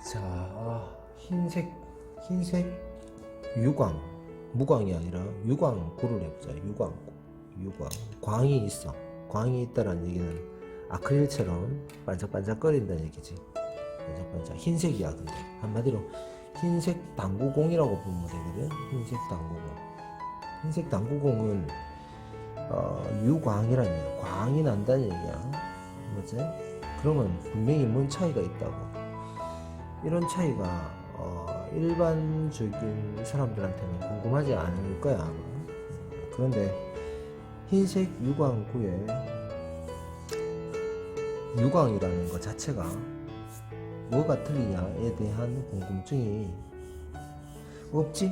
자, 흰색 유광, 무광이 아니라 유광구를 해보자. 유광. 광이 있어. 광이 있다라는 얘기는 아크릴처럼 반짝반짝거린다는 얘기지. 반짝반짝. 흰색이야, 근데. 한마디로 흰색 당구공이라고 보면 되거든. 흰색 당구공. 흰색 당구공은 유광이라는 얘기야. 광이 난다는 얘기야. 뭐지? 그러면 분명히 뭔 차이가 있다고. 이런 차이가 일반적인 사람들한테는 궁금하지 않을 거야 아마. 그런데 흰색 유광구에 유광이라는 것 자체가 뭐가 틀리냐에 대한 궁금증이 없지?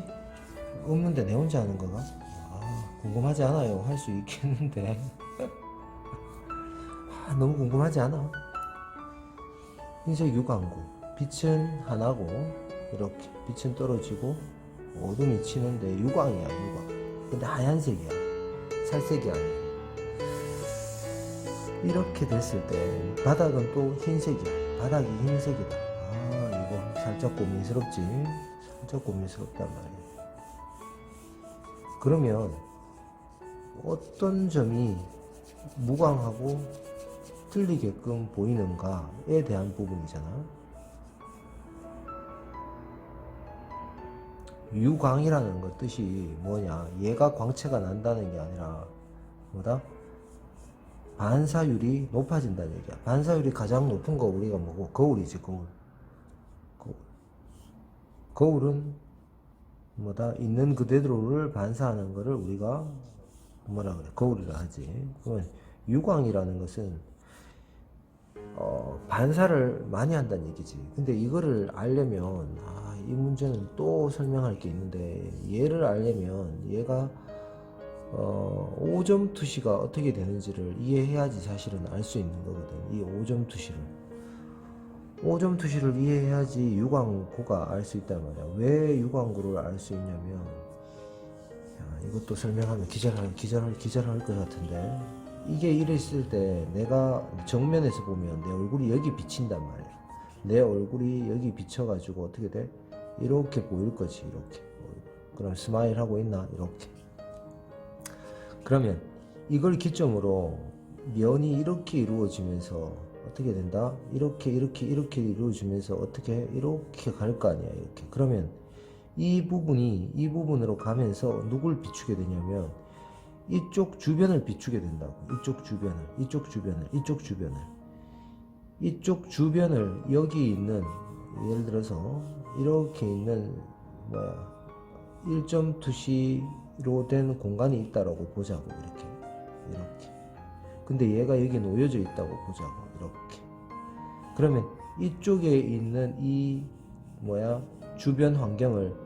없는데 내 혼자 하는 거가? 궁금하지 않아요. 할 수 있겠는데 너무 궁금하지 않아? 흰색 유광구, 빛은 하나고 이렇게 빛은 떨어지고 어둠이 치는데 유광이야, 유광. 근데 하얀색이야, 살색이 아니야. 이렇게 됐을 때 바닥은 또 흰색이야. 바닥이 흰색이다. 이거 살짝 고민스럽지? 살짝 고민스럽단 말이야. 그러면 어떤 점이 무광하고 틀리게끔 보이는가에 대한 부분이잖아. 유광이라는 것 뜻이 뭐냐? 얘가 광채가 난다는 게 아니라 뭐다? 반사율이 높아진다는 얘기야. 반사율이 가장 높은 거 우리가 뭐고? 거울이지, 거울. 거울은 뭐다? 있는 그대로를 반사하는 거를 우리가 뭐라 그래? 거울이라 하지. 그러면 유광이라는 것은 반사를 많이 한다는 얘기지. 근데 이거를 알려면 이 문제는 또 설명할 게 있는데, 얘를 알려면 얘가 5점 투시가 어떻게 되는지를 이해해야지 사실은 알 수 있는 거거든. 이 5점 투시를 이해해야지 유광구가 알 수 있단 말이야. 왜 유광구를 알 수 있냐면, 이것도 설명하면 기절할 것 같은데, 이게 이랬을 때 내가 정면에서 보면 내 얼굴이 여기 비친단 말이야. 내 얼굴이 여기 비쳐가지고 어떻게 돼? 이렇게 보일 거지, 이렇게. 그럼 스마일 하고 있나? 이렇게. 그러면 이걸 기점으로 면이 이렇게 이루어지면서 어떻게 된다? 이렇게 이루어지면서 어떻게 이렇게 갈 거 아니야, 이렇게. 그러면 이 부분으로 가면서 누굴 비추게 되냐면 이쪽 주변을 비추게 된다고. 이쪽 주변을 여기 있는, 예를 들어서 이렇게 있는 1점 투시로 된 공간이 있다라고 보자고. 이렇게. 근데 얘가 여기 놓여져 있다고 보자고. 이렇게. 그러면 이쪽에 있는 이 주변 환경을,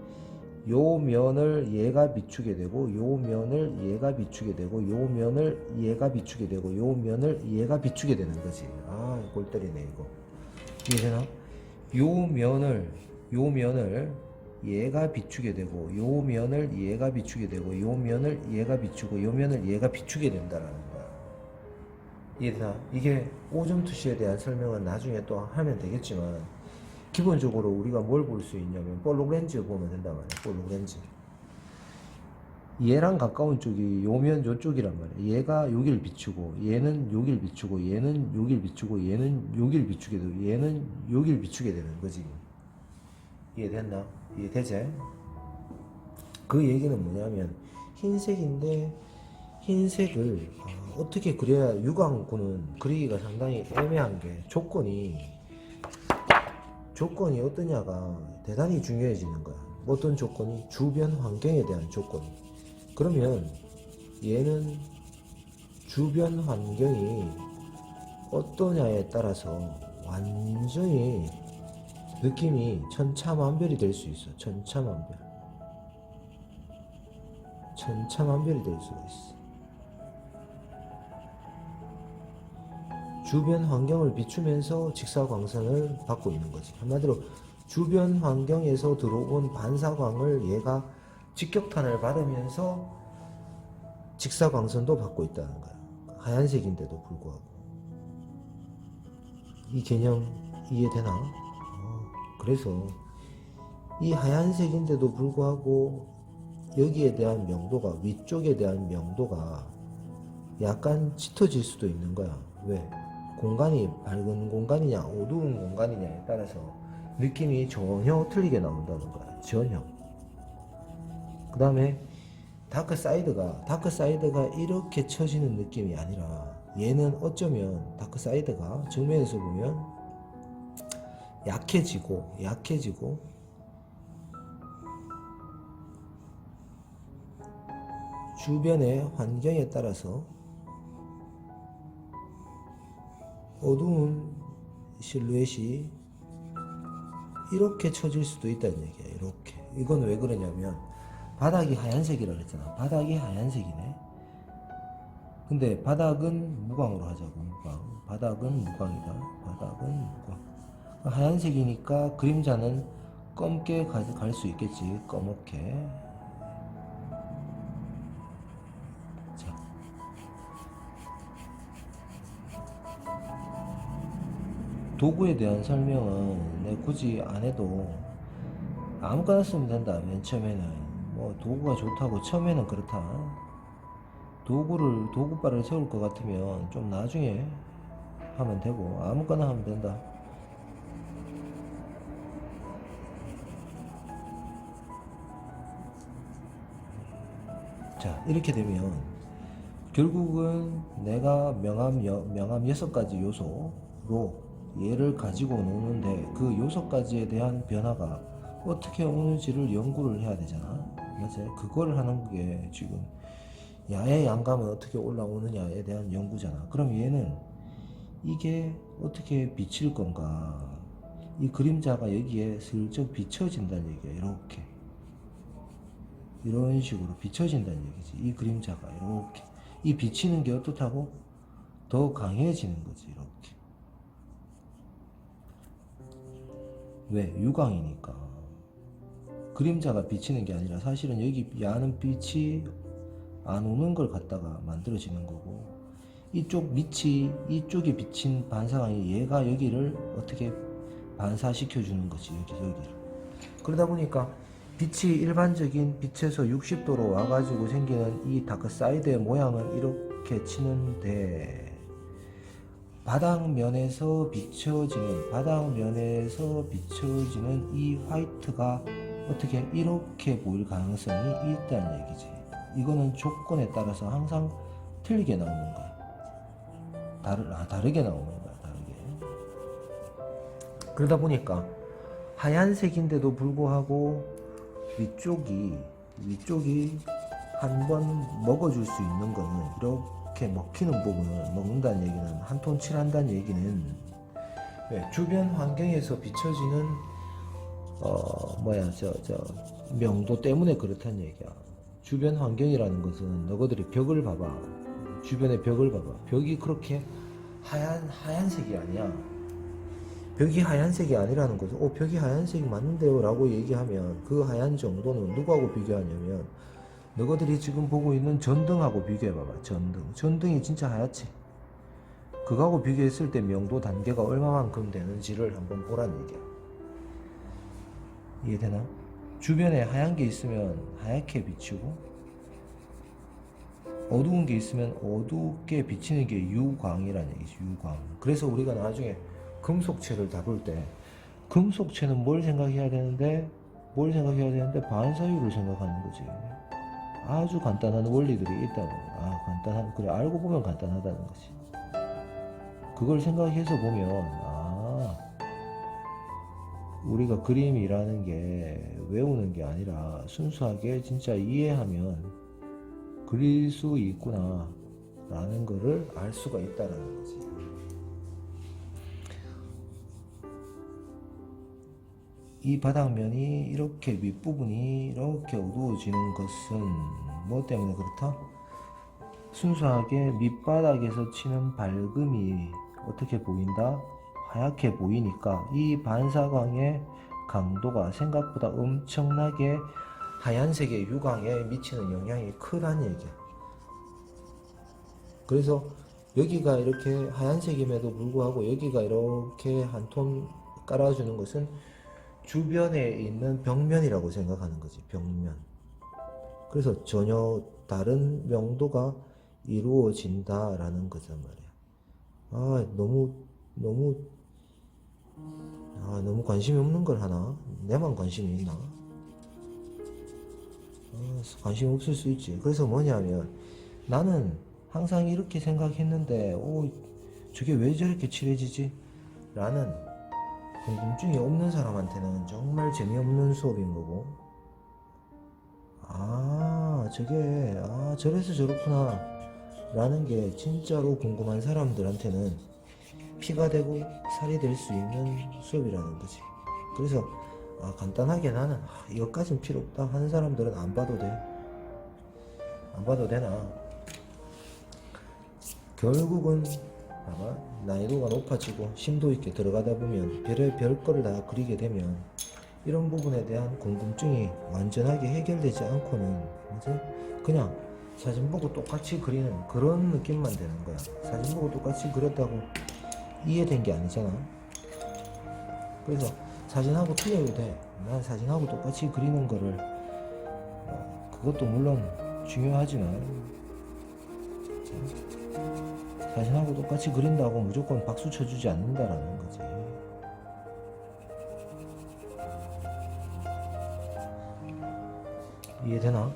요 면을 얘가 비추게 되고, 요 면을 얘가 비추게 되고, 요 면을 얘가 비추게 되고, 요 면을 얘가 비추게 되는 거지. 골 때리네 이거. 이해되나? 요 면을 얘가 비추게 되고, 요 면을 얘가 비추게 되고, 요 면을 얘가 비추고, 요 면을 얘가 비추게 된다라는 거야. 이해되나? 이게 5점 투시에 대한 설명은 나중에 또 하면 되겠지만, 기본적으로 우리가 뭘 볼 수 있냐면 볼록 렌즈 보면 된단 말이야. 볼록 렌즈. 얘랑 가까운 쪽이 요면 요쪽이란 말이야. 얘가 여길 비추고, 얘는 여길 비추고, 얘는 여길 비추고, 얘는 여길 비추게 되고, 얘는 여길 비추게 되는 거지. 이해됐나? 이해되지? 그 얘기는 뭐냐면, 흰색인데 흰색을 어떻게 그려야, 유광구는 그리기가 상당히 애매한 게, 조건이 어떠냐가 대단히 중요해지는 거야. 어떤 조건이? 주변 환경에 대한 조건이. 그러면 얘는 주변 환경이 어떠냐에 따라서 완전히 느낌이 천차만별이 될 수 있어. 천차만별이 될 수가 있어. 주변 환경을 비추면서 직사광선을 받고 있는 거지. 한마디로 주변 환경에서 들어온 반사광을 얘가 직격탄을 받으면서 직사광선도 받고 있다는 거야. 하얀색인데도 불구하고. 이 개념 이해되나? 그래. 그래서 이 하얀색인데도 불구하고 여기에 대한 명도가, 위쪽에 대한 명도가 약간 짙어질 수도 있는 거야. 왜? 공간이 밝은 공간이냐 어두운 공간이냐에 따라서 느낌이 전혀 틀리게 나온다는 거야. 전혀. 그 다음에 다크사이드가 이렇게 처지는 느낌이 아니라 얘는 어쩌면 다크사이드가 정면에서 보면 약해지고 주변의 환경에 따라서 어두운 실루엣이 이렇게 처질 수도 있다는 얘기야. 이렇게. 이건 왜 그러냐면 바닥이 하얀색이라 그랬잖아. 바닥이 하얀색이네. 근데 바닥은 무광으로 하자고. 무광. 바닥은 무광이다. 바닥은 무광. 하얀색이니까 그림자는 검게 갈 수 있겠지. 검게. 자. 도구에 대한 설명은 내가 굳이 안 해도 아무거나 쓰면 된다. 맨 처음에는 뭐 도구가 좋다고 처음에는 그렇다. 도구바를 세울 것 같으면 좀 나중에 하면 되고 아무거나 하면 된다. 자, 이렇게 되면 결국은 내가 명암 6가지 요소로 얘를 가지고 노는데 그 요소까지에 대한 변화가 어떻게 오는지를 연구를 해야 되잖아. 맞지? 그걸 하는 게 지금 야의 양감은 어떻게 올라오느냐에 대한 연구잖아. 그럼 얘는 이게 어떻게 비칠 건가? 이 그림자가 여기에 슬쩍 비춰진다는 얘기야. 이렇게. 이런 식으로 비춰진다는 얘기지. 이 그림자가 이렇게. 이 비치는 게 어떻다고? 더 강해지는 거지. 이렇게. 왜? 유광이니까. 그림자가 비치는 게 아니라 사실은 여기 야는 빛이 안 오는 걸 갖다가 만들어지는 거고, 이쪽 밑이, 이쪽에 비친 반사광이 얘가 여기를 어떻게 반사시켜 주는 거지. 여기를. 그러다 보니까 빛이 일반적인 빛에서 60도로 와가지고 생기는 이 다크사이드의 모양은 이렇게 치는데, 바닥면에서 비춰지는 이 화이트가 어떻게 이렇게 보일 가능성이 있다는 얘기지. 이거는 조건에 따라서 항상 틀리게 나오는 거야. 다르게 나오는 거야. 다르게. 그러다 보니까 하얀색인데도 불구하고 위쪽이 한번 먹어줄 수 있는 거는 이렇게 먹히는 부분을 먹는다는 얘기는 한 톤 칠한다는 얘기는 왜? 주변 환경에서 비춰지는 명도 때문에 그렇다는 얘기야. 주변 환경이라는 것은 너희들이 벽을 봐봐. 주변의 벽을 봐봐. 벽이 그렇게 하얀색이 아니야. 벽이 하얀색이 아니라는 것은 벽이 하얀색이 맞는데요 라고 얘기하면 그 하얀 정도는 누구하고 비교하냐면 너희들이 지금 보고 있는 전등하고 비교해봐봐. 전등이 진짜 하얗지. 그거하고 비교했을 때 명도 단계가 얼마만큼 되는지를 한번 보란 얘기야. 이해되나? 주변에 하얀 게 있으면 하얗게 비추고 어두운 게 있으면 어둡게 비치는 게 유광이라는 얘기지. 유광. 그래서 우리가 나중에 금속체를 다룰 때 금속체는 뭘 생각해야 되는데 반사율을 생각하는 거지. 아주 간단한 원리들이 있다는 거야. 그래, 알고 보면 간단하다는 거지. 그걸 생각해서 보면 우리가 그림이라는 게 외우는 게 아니라 순수하게 진짜 이해하면 그릴 수 있구나 라는 거를 알 수가 있다는 거지. 이 바닥면이 이렇게 윗부분이 이렇게 어두워지는 것은 뭐 때문에 그렇다? 순수하게 밑바닥에서 치는 밝음이 어떻게 보인다? 하얗게 보이니까 이 반사광의 강도가 생각보다 엄청나게 하얀색의 유광에 미치는 영향이 크다는 얘기야. 그래서 여기가 이렇게 하얀색임에도 불구하고 여기가 이렇게 한 톤 깔아주는 것은 주변에 있는 벽면이라고 생각하는 거지. 벽면. 그래서 전혀 다른 명도가 이루어진다라는 거란 말이야. 너무 너무 관심이 없는 걸 하나? 내만 관심이 있나? 관심 없을 수 있지. 그래서 뭐냐면 나는 항상 이렇게 생각했는데 저게 왜 저렇게 칠해지지? 라는 궁금증이 없는 사람한테는 정말 재미없는 수업인 거고, 저래서 저렇구나 라는 게 진짜로 궁금한 사람들한테는 피가 되고 살이 될 수 있는 수업이라는 거지. 그래서 간단하게 나는 이것까진 필요 없다 하는 사람들은 안 봐도 돼. 안 봐도 되나? 결국은 난이도가 높아지고 심도 있게 들어가다 보면 별의 거를 다 그리게 되면 이런 부분에 대한 궁금증이 완전하게 해결되지 않고는 그냥 사진 보고 똑같이 그리는 그런 느낌만 되는 거야. 사진 보고 똑같이 그렸다고 이해된 게 아니잖아. 그래서 사진하고 틀려도 돼. 난 사진하고 똑같이 그리는 거를 그것도 물론 중요하지만 사진하고 똑같이 그린다고 무조건 박수 쳐주지 않는다라는 거지. 이해되나?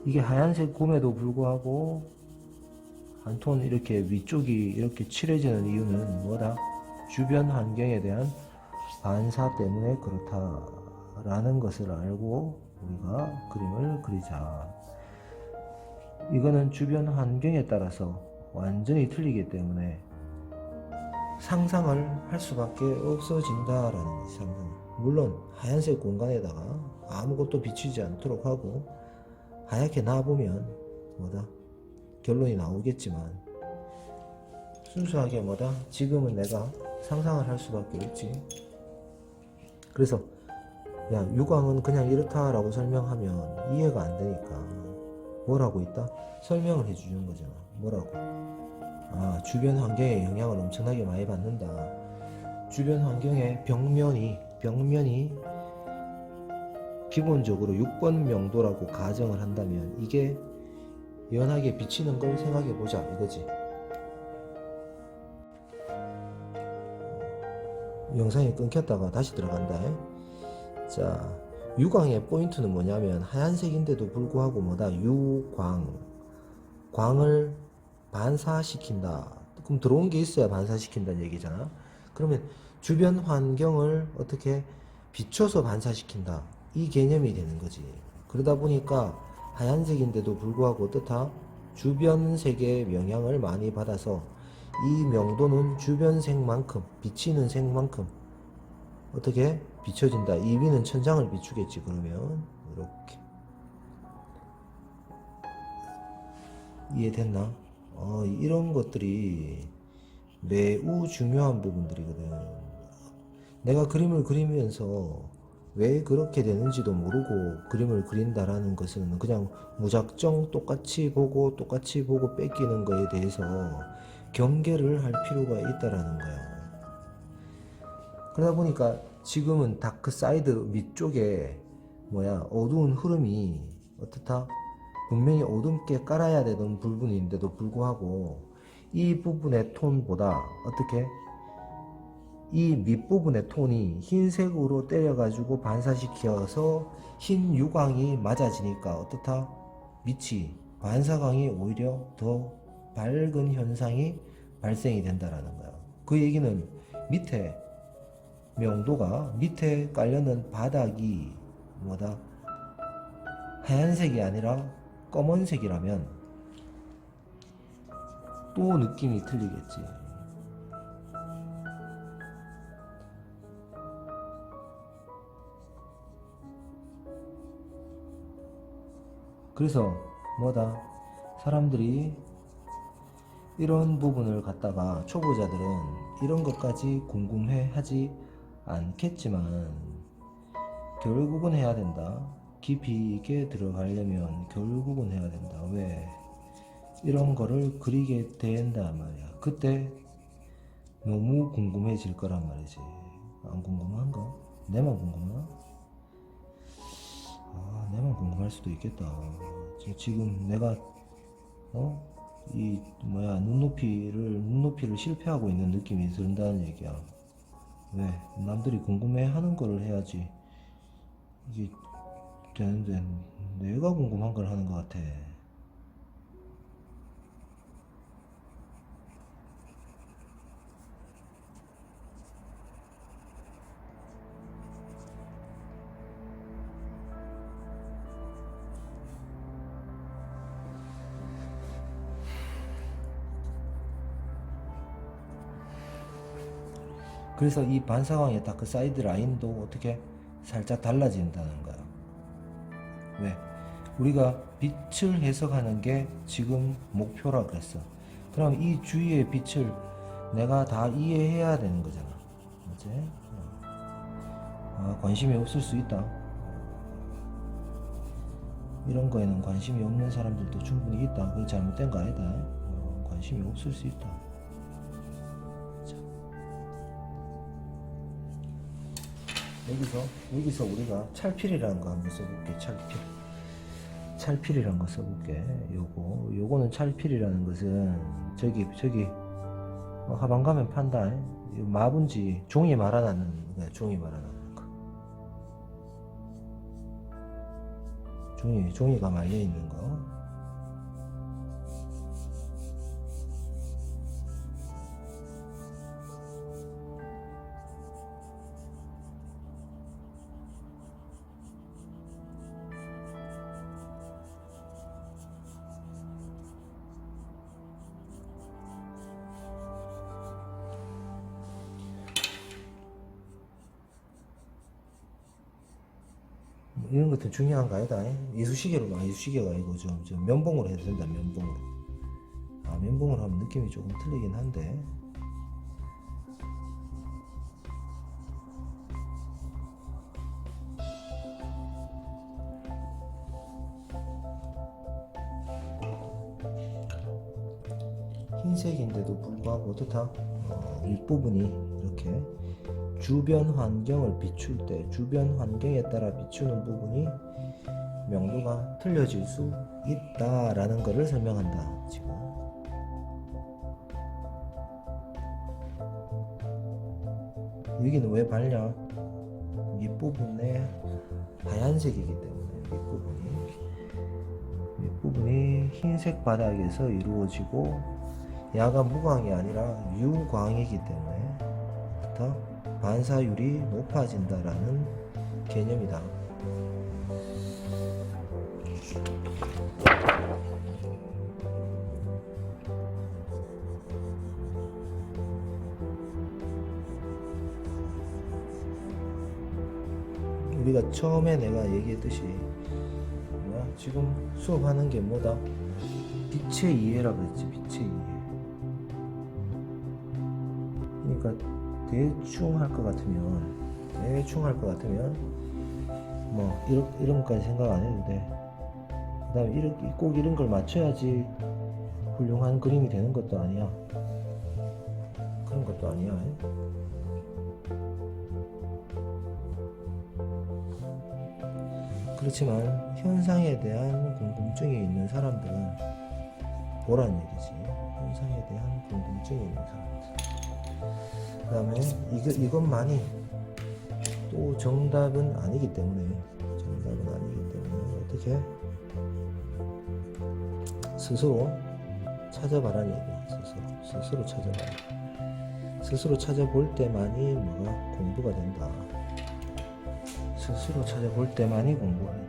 이게 하얀색 곰에도 불구하고 한 톤 이렇게 위쪽이 이렇게 칠해지는 이유는 뭐다? 주변 환경에 대한 반사 때문에 그렇다라는 것을 알고 우리가 그림을 그리자. 이거는 주변 환경에 따라서 완전히 틀리기 때문에 상상을 할 수밖에 없어진다라는 거지. 물론 하얀색 공간에다가 아무것도 비추지 않도록 하고 하얗게 놔보면 결론이 나오겠지만 순수하게 지금은 내가 상상을 할 수밖에 없지. 그래서 유광은 그냥 이렇다라고 설명하면 이해가 안 되니까 뭐라고 있다? 설명을 해주는 거잖아. 뭐라고? 주변 환경에 영향을 엄청나게 많이 받는다. 주변 환경의 벽면이 기본적으로 6번 명도라고 가정을 한다면 이게 연하게 비치는 걸 생각해 보자 이거지. 영상이 끊겼다가 다시 들어간다. 자, 유광의 포인트는 뭐냐면 하얀색인데도 불구하고 광을 반사시킨다. 그럼 들어온 게 있어야 반사시킨다는 얘기잖아. 그러면 주변 환경을 어떻게 비춰서 반사시킨다. 이 개념이 되는 거지. 그러다 보니까 하얀색인데도 불구하고 어떻다? 주변 색의 영향을 많이 받아서 이 명도는 주변 색만큼, 비치는 색만큼 어떻게 비춰진다. 이 위는 천장을 비추겠지. 그러면 이렇게 이해됐나? 이런 것들이 매우 중요한 부분들이거든. 내가 그림을 그리면서 왜 그렇게 되는지도 모르고 그림을 그린다라는 것은 그냥 무작정 똑같이 보고 뺏기는 거에 대해서 경계를 할 필요가 있다라는 거야. 그러다 보니까 지금은 다크 사이드 밑쪽에 어두운 흐름이 어떻다? 분명히 어둡게 깔아야 되던 부분인데도 불구하고 이 부분의 톤보다 어떻게? 이 밑부분의 톤이 흰색으로 때려가지고 반사시켜서 흰 유광이 맞아지니까 어떻다? 밑이 반사광이 오히려 더 밝은 현상이 발생이 된다라는 거야. 그 얘기는 밑에 명도가 밑에 깔려는 바닥이 하얀색이 아니라 검은색이라면 또 느낌이 틀리겠지. 그래서 사람들이 이런 부분을 갖다가 초보자들은 이런 것까지 궁금해 하지 않겠지만 결국은 해야 된다. 깊이 있게 들어가려면 결국은 해야 된다. 왜? 이런 거를 그리게 된단 말이야. 그때 너무 궁금해질 거란 말이지. 안 궁금한가? 내만 궁금하나? 아, 내만 궁금할 수도 있겠다. 지금 내가 이 눈높이를 실패하고 있는 느낌이 든다는 얘기야. 왜? 남들이 궁금해하는 거를 해야지 이게 되는데 내가 궁금한 걸 하는 것 같아. 그래서 이 반사광의 다크 사이드 라인도 어떻게 살짝 달라진다는 거야. 왜? 우리가 빛을 해석하는 게 지금 목표라 그랬어. 그럼 이 주위의 빛을 내가 다 이해해야 되는 거잖아. 맞지? 관심이 없을 수 있다. 이런 거에는 관심이 없는 사람들도 충분히 있다. 그게 잘못된 거 아니다. 관심이 없을 수 있다. 자. 여기서 우리가 찰필이라는 거 한번 써볼게. 찰필이라는 거 써볼게. 요거는 찰필이라는 것은 저기 하방 가면 판다. 마분지 종이 말아나는 거야. 종이 말아나는 거. 종이가 말려 있는 거. 이런 것도 중요한 거 아니다. 이쑤시개가 아니고 좀 면봉으로 해도 된다. 면봉으로. 면봉으로 하면 느낌이 조금 틀리긴 한데. 흰색인데도 불구하고 어떻다? 윗부분이 이렇게 주변 환경을 비출 때 주변 환경에 따라 비추는 부분이 명도가 틀려질 수 있다라는 것을 설명한다. 지금 여기는 왜 밝냐? 윗부분에 하얀색이기 때문에 윗부분이 흰색 바닥에서 이루어지고 야간 무광이 아니라 유광이기 때문에 반사율이 높아진다라는 개념이다. 우리가 처음에 내가 얘기했듯이 지금 수업하는 게 뭐다? 빛의 이해라 그랬지. 빛의 이해. 그러니까 대충 할 것 같으면 뭐 이런 것까지 생각 안 해도 돼. 그 다음에 꼭 이런 걸 맞춰야지 훌륭한 그림이 되는 것도 아니야. 그런 것도 아니야. 그렇지만 현상에 대한 궁금증이 있는 사람들은 보란 얘기지. 현상에 대한 궁금증이 있는 사람들. 그 다음에 이것만이 또 정답은 아니기 때문에 어떻게 스스로 찾아봐라는 얘기야. 스스로 찾아봐라. 스스로 찾아볼 때만이 뭐가 공부가 된다. 스스로 찾아볼 때만이 공부가 된다.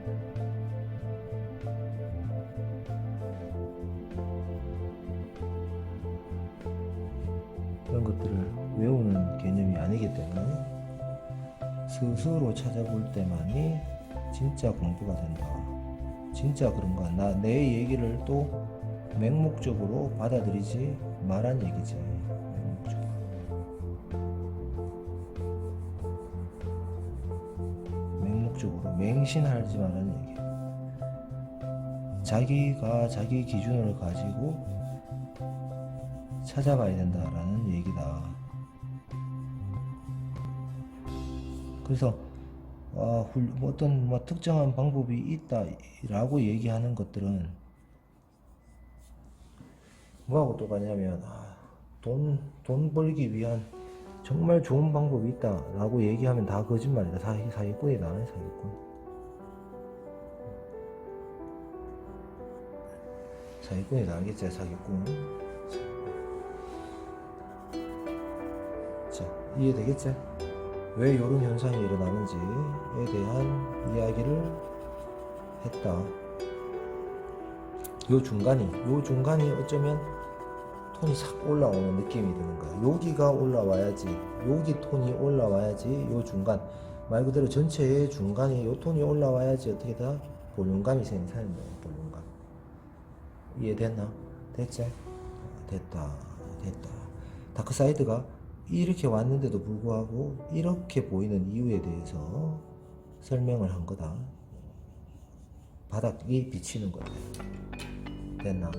이런 것들을 외우는 개념이 아니기 때문에 스스로 찾아볼 때만이 진짜 공부가 된다. 진짜 그런가? 내 얘기를 또 맹목적으로 받아들이지 말란 얘기지. 맹목적으로 맹신하지 말라는 얘기. 자기가 자기 기준을 가지고 찾아봐야 된다라는 얘기다. 그래서 뭐 어떤 뭐 특정한 방법이 있다라고 얘기하는 것들은 뭐하고 또 가냐면 돈 벌기 위한 정말 좋은 방법이 있다라고 얘기하면 다 거짓말이다. 사기꾼이다. 사기꾼. 사기꾼이다. 알겠지? 사기꾼. 자, 이해되겠지? 왜 이런 현상이 일어나는지에 대한 이야기를 했다. 요 중간이 어쩌면 톤이 싹 올라오는 느낌이 드는 거야. 여기가 올라와야지, 여기 톤이 올라와야지, 요 중간, 말 그대로 전체의 중간이 요 톤이 올라와야지 어떻게 다 볼륨감이 생기는 거야. 볼륨감. 이해됐나? 됐지? 됐다. 다크사이드가 이렇게 왔는데도 불구하고 이렇게 보이는 이유에 대해서 설명을 한 거다. 바닥이 비치는 거다. 됐나?